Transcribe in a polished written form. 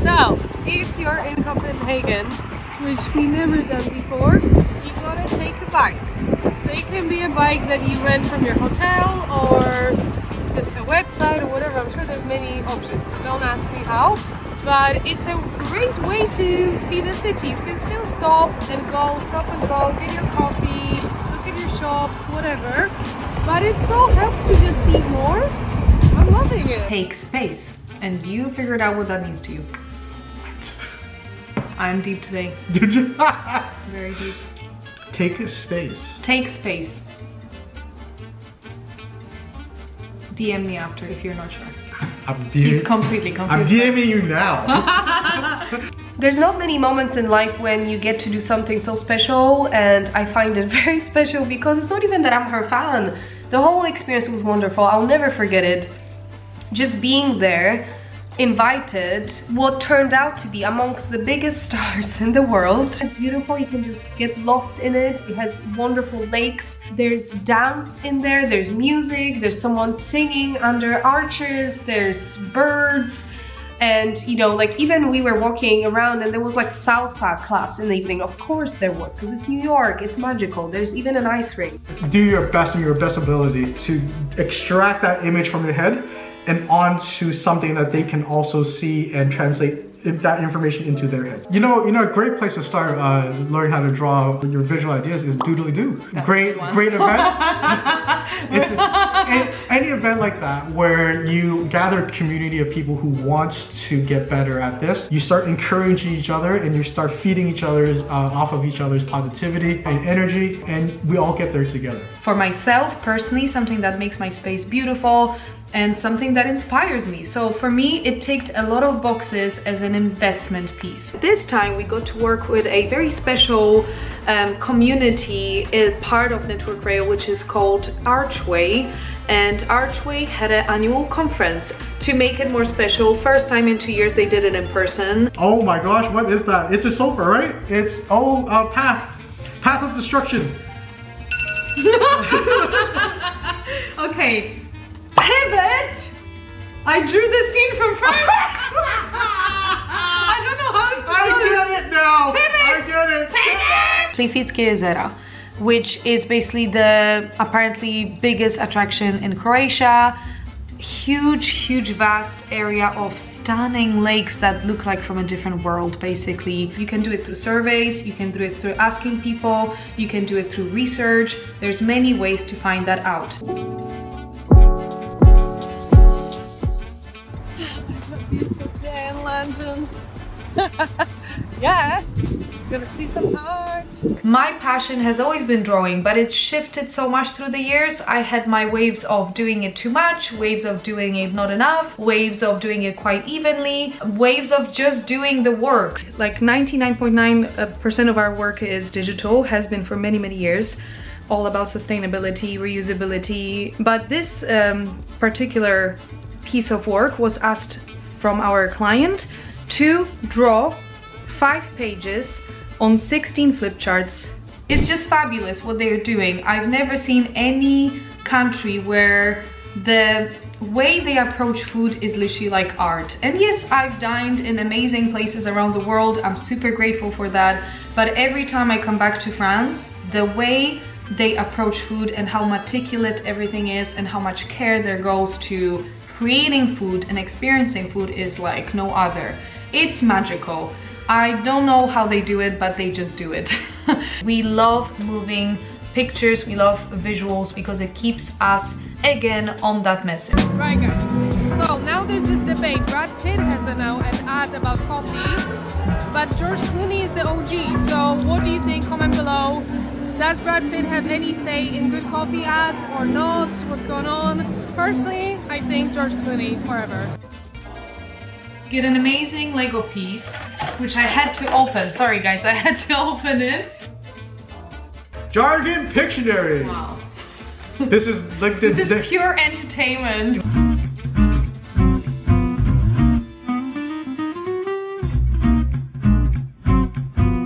So, if you're in Copenhagen, which we never done before, you gotta take a bike. So it can be a bike that you rent from your hotel or just a website or whatever. I'm sure there's many options, so don't ask me how. But it's a great way to see the city. You can still stop and go, get your coffee, look at your shops, whatever. But it so helps you just see more. I'm loving it. Take space. And you figured out what that means to you. I'm deep today. Very deep. Take a space. Take space. DM me after if you're not sure. He's completely I'm DMing you now. There's not many moments in life when you get to do something so special, and I find it very special because it's not even that I'm her fan. The whole experience was wonderful. I'll never forget it. Just being there, invited, what turned out to be amongst the biggest stars in the world. It's beautiful, you can just get lost in it. It has wonderful lakes. There's dance in there, there's music, there's someone singing under arches, there's birds. And you know, like even we were walking around and there was like salsa class in the evening. Of course there was, because it's New York, it's magical. There's even an ice rink. Do your best in your best ability to extract that image from your head and onto something that they can also see and translate that information into their head. You know, a great place to start learning how to draw your visual ideas is DOODLELEDO. Great event. It's any event like that where you gather a community of people who wants to get better at this. You start encouraging each other and you start feeding each other's off of each other's positivity and energy, and we all get there together. For myself, personally, something that makes my space beautiful and something that inspires me. So for me, it ticked a lot of boxes as an investment piece. This time we got to work with a very special community, part of Network Rail, which is called Archway. And Archway had an annual conference. To make it more special, first time in 2 years they did it in person. Oh my gosh, what is that? It's a sofa, right? It's, path of destruction. Okay. Pivot! I drew the scene from Friday. I don't know how to I get it now! Pivot! I get it! Plitvice Jezera, which is basically the apparently biggest attraction in Croatia. Huge, vast area of stunning lakes that look like from a different world, basically. You can do it through surveys, you can do it through asking people, you can do it through research. There's many ways to find that out. Beautiful day in London. Yeah, gonna see some art. My passion has always been drawing, but it shifted so much through the years. I had my waves of doing it too much, waves of doing it not enough, waves of doing it quite evenly, waves of just doing the work. Like 99.9% of our work is digital, has been for many years. All about sustainability, reusability. But this particular piece of work was asked from our client to draw 5 pages on 16 flip charts. It's just fabulous what they're doing. I've never seen any country where the way they approach food is literally like art. And yes, I've dined in amazing places around the world. I'm super grateful for that. But every time I come back to France, the way they approach food and how meticulous everything is and how much care there goes to creating food and experiencing food is like no other. It's magical. I don't know how they do it, but they just do it. We love moving pictures, we love visuals because it keeps us again on that message. Right guys, so now there's this debate. Brad Pitt has an ad about coffee, but George Clooney is the OG. So what do you think? Comment below. Does Brad Pitt have any say in good coffee ads or not? What's going on? Personally, I think George Clooney forever. Get an amazing Lego piece, which I had to open. Sorry guys, I had to open it. Jargon Pictionary. Wow. This is like this is pure entertainment.